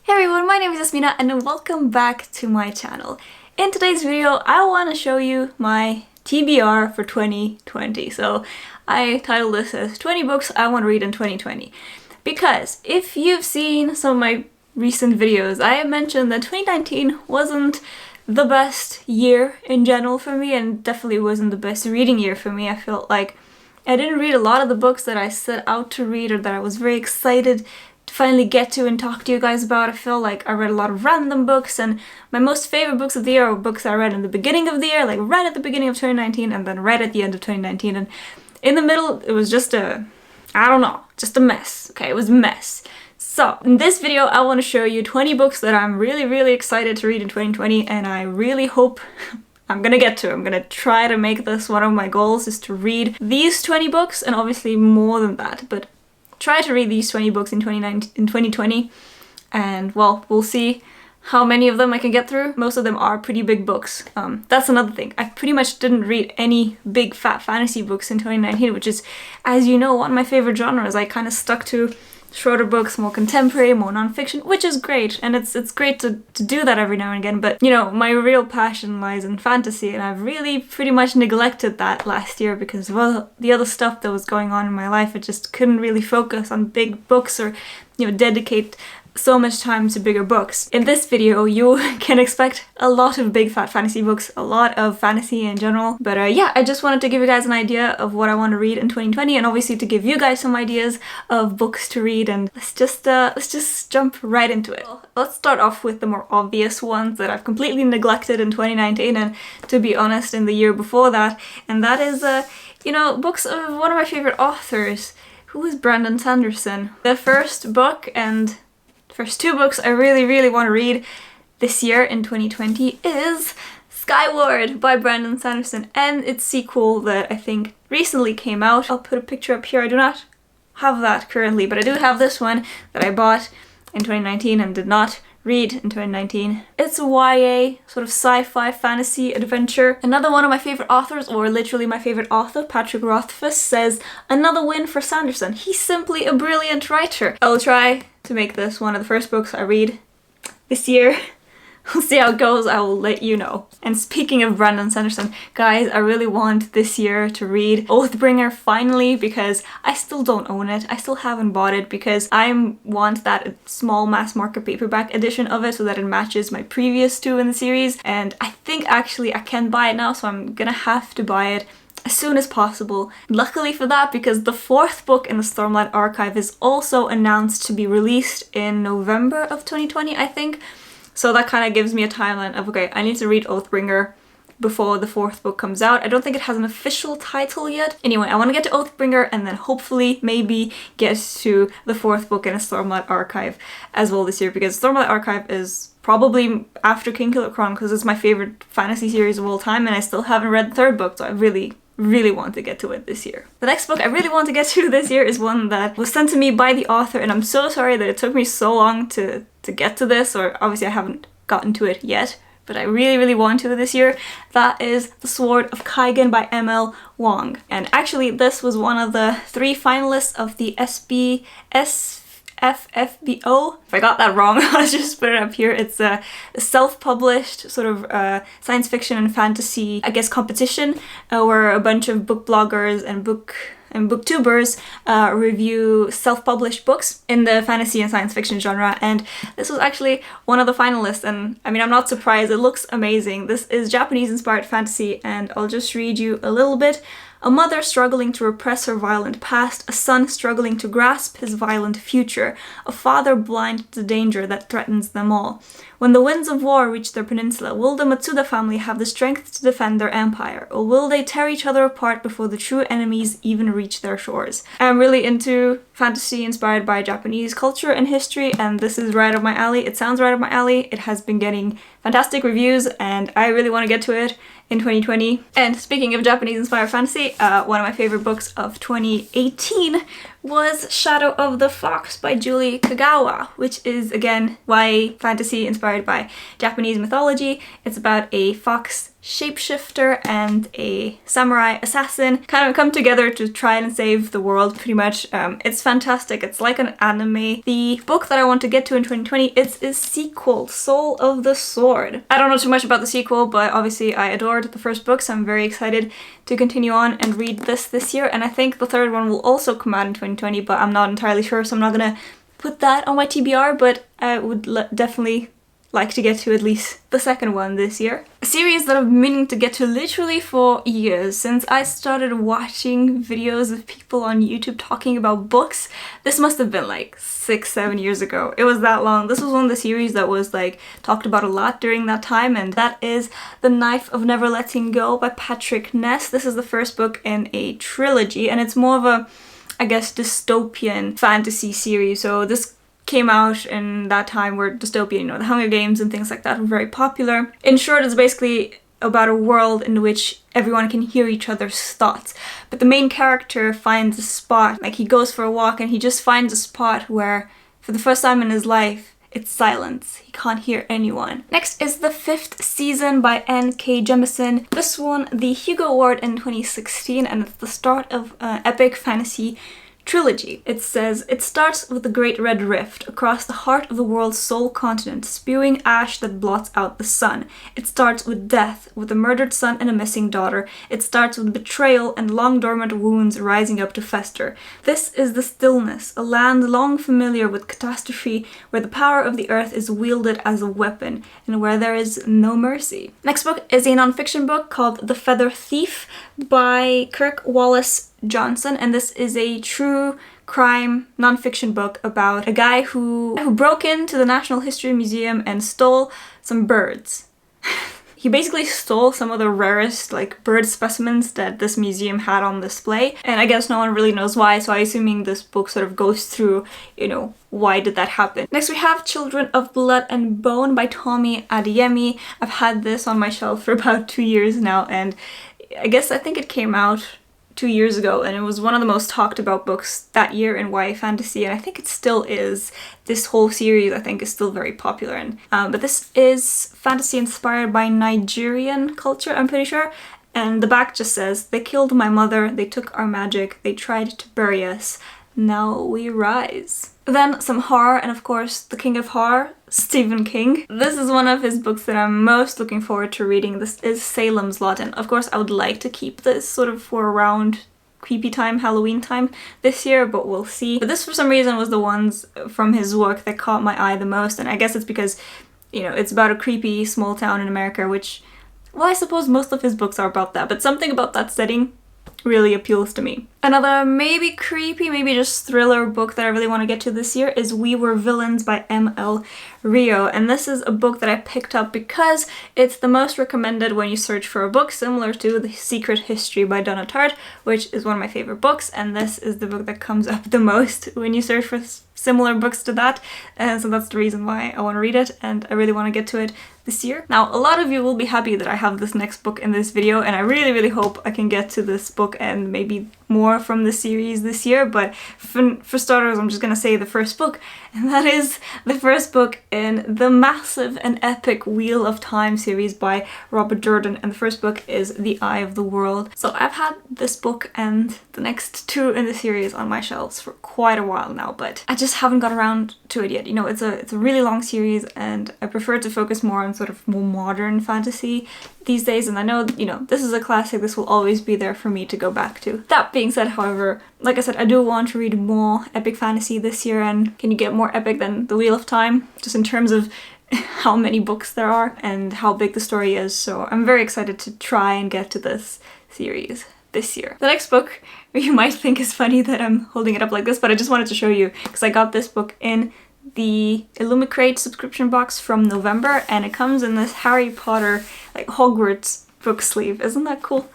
Hey everyone, my name is Iasmina and welcome back to my channel. In today's video, I want to show you my TBR for 2020. So I titled this as 20 books I want to read in 2020. Because if you've seen some of my recent videos, I have mentioned that 2019 wasn't the best year in general for me and definitely wasn't the best reading year for me. I felt like I didn't read a lot of the books that I set out to read or that I was very excited to finally get to and talk to you guys about. I feel like I read a lot of random books, and my most favorite books of the year were books I read in the beginning of the year, like right at the beginning of 2019 and then right at the end of 2019, and in the middle it was just a mess. Okay, it was a mess. So in this video I want to show you 20 books that I'm really excited to read in 2020, and I really hope I'm gonna get to. I'm gonna try to make this one of my goals, is to read these 20 books, and obviously more than that, but try to read these 20 books in 2020, and well, we'll see how many of them I can get through. Most of them are pretty big books. That's another thing. I pretty much didn't read any big fat fantasy books in 2019, which is, as you know, one of my favorite genres. I kind of stuck to shorter books, more contemporary, more non-fiction, which is great, and it's great to do that every now and again, but you know, my real passion lies in fantasy, and I've really pretty much neglected that last year because of all the other stuff that was going on in my life. I just couldn't really focus on big books or, you know, dedicate so much time to bigger books. In this video you can expect a lot of big fat fantasy books, a lot of fantasy in general, but yeah, I just wanted to give you guys an idea of what I want to read in 2020, and obviously to give you guys some ideas of books to read, and let's just jump right into it. Let's start off with the more obvious ones that I've completely neglected in 2019 and, to be honest, in the year before that, and that is you know, books of one of my favorite authors, who is Brandon Sanderson. The first book and first two books I really want to read this year in 2020 is Skyward by Brandon Sanderson and its sequel that I think recently came out. I'll put a picture up here. I do not have that currently, but I do have this one that I bought in 2019 and did not read in 2019. It's a YA sort of sci-fi fantasy adventure. Another one of my favorite authors, or literally my favorite author, Patrick Rothfuss, says, "Another win for Sanderson. He's simply a brilliant writer." I'll try to make this one of the first books I read this year. We'll see how it goes, I will let you know. And speaking of Brandon Sanderson, guys, I really want this year to read Oathbringer finally, because I still don't own it. I still haven't bought it because I want that small mass market paperback edition of it so that it matches my previous two in the series. And I think actually I can buy it now, so I'm gonna have to buy it as soon as possible. Luckily for that, because the fourth book in the Stormlight Archive is also announced to be released in November of 2020, I think. So that kind of gives me a timeline of, okay, I need to read Oathbringer before the fourth book comes out. I don't think it has an official title yet. Anyway, I want to get to Oathbringer and then hopefully maybe get to the fourth book in a Stormlight Archive as well this year, because Stormlight Archive is probably, after Kingkiller Chronicles, is my favorite fantasy series of all time, and I still haven't read the third book, so I really want to get to it this year. The next book I really want to get to this year is one that was sent to me by the author, and I'm so sorry that it took me so long to get to this, or obviously I haven't gotten to it yet, but I really want to this year. That is The Sword of Kaigan by M.L. Wong. And actually this was one of the 3 finalists of the SFBO. If I got that wrong, I'll just put it up here. It's a self-published sort of science fiction and fantasy, I guess, competition where a bunch of book bloggers and booktubers review self-published books in the fantasy and science fiction genre, and this was actually one of the finalists, and I mean, I'm not surprised. It looks amazing. This is Japanese-inspired fantasy, and I'll just read you a little bit. A mother struggling to repress her violent past, a son struggling to grasp his violent future, a father blind to the danger that threatens them all. When the winds of war reach their peninsula, will the Matsuda family have the strength to defend their empire, or will they tear each other apart before the true enemies even reach their shores? I'm really into fantasy inspired by Japanese culture and history, and this is right up my alley. It sounds right up my alley. It has been getting fantastic reviews, and I really want to get to it in 2020. And speaking of Japanese inspired fantasy, one of my favorite books of 2018 was Shadow of the Fox by Julie Kagawa, which is, again, YA fantasy inspired by Japanese mythology. It's about a fox shapeshifter and a samurai assassin kind of come together to try and save the world, pretty much. It's fantastic. It's like an anime. The book that I want to get to in 2020 is a sequel, Soul of the Sword. I don't know too much about the sequel, but obviously I adored the first book, so I'm very excited to continue on and read this year. And I think the third one will also come out in 2020, but I'm not entirely sure, so I'm not gonna put that on my TBR, but I would definitely like to get to at least the second one this year. A series that I've been meaning to get to literally for years, since I started watching videos of people on YouTube talking about books. This must have been like 6-7 years ago. It was that long. This was one of the series that was like talked about a lot during that time, and that is The Knife of Never Letting Go by Patrick Ness. This is the first book in a trilogy, and it's more of a, I guess, dystopian fantasy series. So this came out in that time where dystopian, you know, the Hunger Games and things like that were very popular. In short, it's basically about a world in which everyone can hear each other's thoughts. But the main character finds a spot, like he goes for a walk and he just finds a spot where, for the first time in his life, it's silence. He can't hear anyone. Next is the 5th season by N.K. Jemisin. This won the Hugo Award in 2016, and it's the start of an epic fantasy trilogy. It says, it starts with the Great Red Rift across the heart of the world's sole continent, spewing ash that blots out the sun. It starts with death, with a murdered son and a missing daughter. It starts with betrayal and long dormant wounds rising up to fester. This is the stillness, a land long familiar with catastrophe, where the power of the earth is wielded as a weapon, and where there is no mercy. Next book is a non-fiction book called The Feather Thief by Kirk Wallace Johnson, and this is a true crime non-fiction book about a guy who broke into the National History Museum and stole some birds. He basically stole some of the rarest like bird specimens that this museum had on display, and I guess no one really knows why, so I'm assuming this book sort of goes through, you know, why did that happen. Next we have Children of Blood and Bone by Tommy Adeyemi. I've had this on my shelf for about 2 years now, and I think it came out 2 years ago, and it was one of the most talked about books that year in YA fantasy, and I think it still is. This whole series I think is still very popular, and but this is fantasy inspired by Nigerian culture, I'm pretty sure, and the back just says, "They killed my mother, they took our magic, they tried to bury us, now we rise." Then some horror, and of course the king of horror, Stephen King. This is one of his books that I'm most looking forward to reading. This is Salem's Lot, and of course I would like to keep this sort of for around creepy time, Halloween time this year, but we'll see. But this for some reason was the ones from his work that caught my eye the most, and I guess it's because, you know, it's about a creepy small town in America, which, well, I suppose most of his books are about that, but something about that setting really appeals to me. Another maybe creepy, maybe just thriller book that I really want to get to this year is We Were Villains by M.L. Rio, and this is a book that I picked up because it's the most recommended when you search for a book similar to The Secret History by Donna Tartt, which is one of my favorite books, and this is the book that comes up the most when you search for similar books to that, and so that's the reason why I want to read it, and I really want to get to it this year. Now, a lot of you will be happy that I have this next book in this video, and I really hope I can get to this book and maybe more from the series this year, but for starters I'm just gonna say the first book, and that is the first book in the massive and epic Wheel of Time series by Robert Jordan, and the first book is The Eye of the World. So I've had this book and the next two in the series on my shelves for quite a while now, but I just haven't got around to it yet. You know, it's a really long series, and I prefer to focus more on sort of more modern fantasy these days, and I know, you know, this is a classic, this will always be there for me to go back to. That being said, however, like I said, I do want to read more epic fantasy this year, and can you get more epic than The Wheel of Time, just in terms of how many books there are and how big the story is, so I'm very excited to try and get to this series this year. The next book, you might think is funny that I'm holding it up like this, but I just wanted to show you, because I got this book in the Illumicrate subscription box from November, and it comes in this Harry Potter, like Hogwarts book sleeve. Isn't that cool?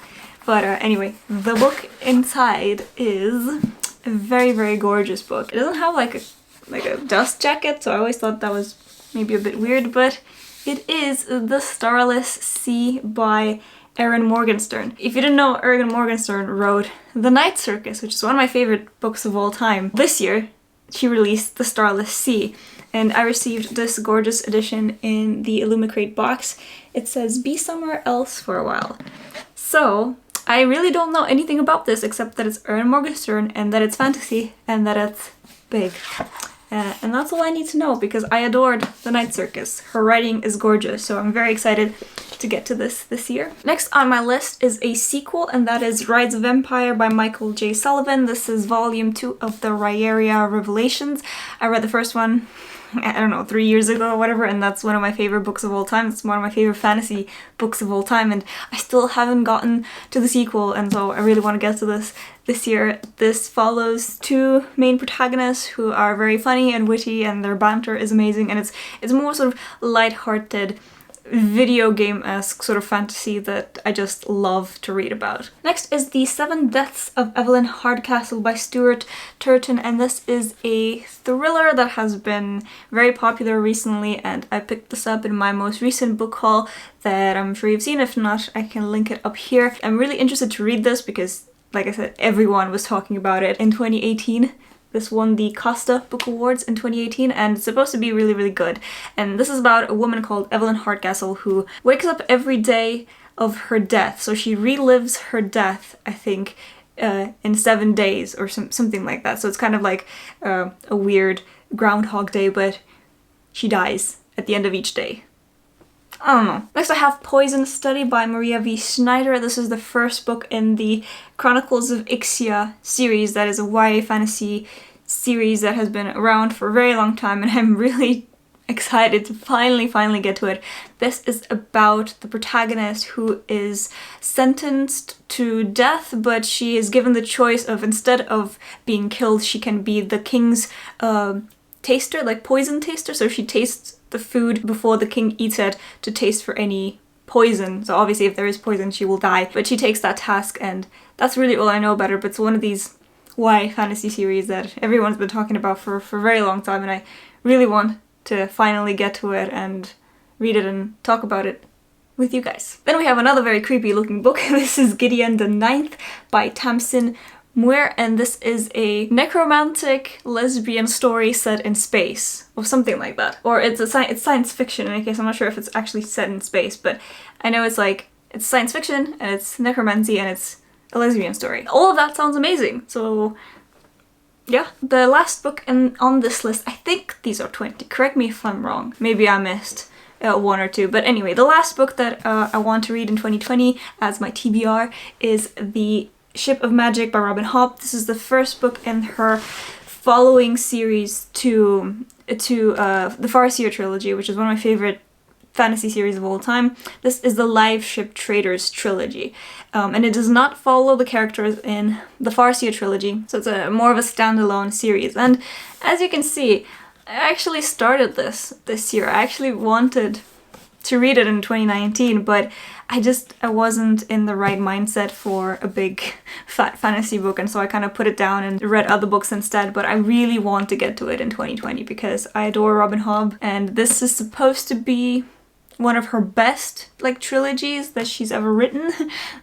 But anyway, the book inside is a very gorgeous book. It doesn't have like a dust jacket, so I always thought that was maybe a bit weird, but it is The Starless See by Erin Morgenstern. If you didn't know, Erin Morgenstern wrote The Night Circus, which is one of my favorite books of all time. This year, she released The Starless See, and I received this gorgeous edition in the Illumicrate box. It says, "Be somewhere else for a while." So, I really don't know anything about this except that it's Erin Morgenstern and that it's fantasy and that it's big. And that's all I need to know because I adored The Night Circus. Her writing is gorgeous, so I'm very excited to get to this year. Next on my list is a sequel, and that is Rise of Empire by Michael J. Sullivan. This is volume 2 of the Rhaeria Revelations. I read the first one, I don't know, 3 years ago or whatever, and that's one of my favorite books of all time. It's one of my favorite fantasy books of all time, and I still haven't gotten to the sequel, and so I really want to get to this year. This follows 2 main protagonists who are very funny and witty, and their banter is amazing, and it's more sort of light-hearted, video game-esque sort of fantasy that I just love to read about. Next is The 7 Deaths of Evelyn Hardcastle by Stuart Turton, and this is a thriller that has been very popular recently, and I picked this up in my most recent book haul that I'm sure you've seen. If not, I can link it up here. I'm really interested to read this because, like I said, everyone was talking about it in 2018. This won the Costa Book Awards in 2018 and it's supposed to be really, really good. And this is about a woman called Evelyn Hardcastle who wakes up every day of her death. So she relives her death, I think, in 7 days or something like that. So it's kind of like a weird Groundhog Day, but she dies at the end of each day. I don't know. Next I have Poison Study by Maria V. Schneider. This is the first book in the Chronicles of Ixia series. That is a YA fantasy series that has been around for a very long time, and I'm really excited to finally get to it. This is about the protagonist who is sentenced to death, but she is given the choice of, instead of being killed, she can be the king's taster, like poison taster. So she tastes the food before the king eats it to taste for any poison. So obviously if there is poison she will die, but she takes that task, and that's really all I know about her. But it's one of these YA fantasy series that everyone's been talking about for a very long time, and I really want to finally get to it and read it and talk about it with you guys. Then we have another very creepy looking book. This is Gideon The Ninth by Tamsin Muir, and this is a necromantic lesbian story set in space, or something like that. Or it's science fiction, in any case. I'm not sure if it's actually set in space, but I know it's science fiction, and it's necromancy, and it's a lesbian story. All of that sounds amazing, so yeah. The last book on this list, I think these are 20, correct me if I'm wrong, maybe I missed 1 or 2, but anyway, the last book that I want to read in 2020 as my TBR is The Ship of Magic by Robin Hobb. This is the first book in her following series to the Farseer trilogy, which is one of my favorite fantasy series of all time. This is the Live Ship Traders trilogy, and it does not follow the characters in the Farseer trilogy, so it's more of a standalone series. And as you can see, I actually started this year. I actually wanted to read it in 2019, but I wasn't in the right mindset for a big fat fantasy book, and so I kind of put it down and read other books instead. But I really want to get to it in 2020 because I adore Robin Hobb, and this is supposed to be one of her best trilogies that she's ever written.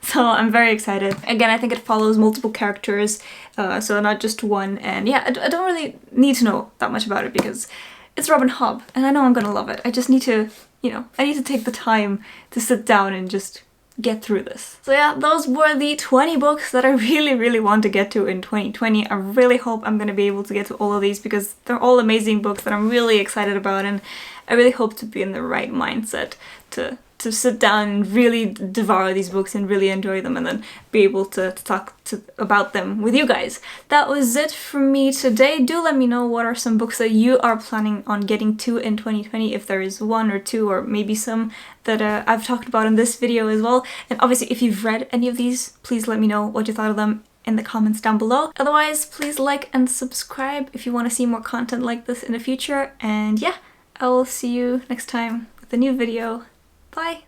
So I'm very excited. Again, I think it follows multiple characters, so not just one. And yeah, I don't really need to know that much about it because it's Robin Hobb and I know I'm gonna love it. I just need to, I need to take the time to sit down and just get through this. So yeah, those were the 20 books that I really want to get to in 2020. I really hope I'm gonna be able to get to all of these because they're all amazing books that I'm really excited about, and I really hope to be in the right mindset to sit down and really devour these books and really enjoy them, and then be able to talk about them with you guys. That was it from me today. Do let me know what are some books that you are planning on getting to in 2020, if there is 1 or 2 or maybe some that I've talked about in this video as well. And obviously if you've read any of these, please let me know what you thought of them in the comments down below. Otherwise, please like and subscribe if you want to see more content like this in the future. And yeah, I will see you next time with a new video. Bye!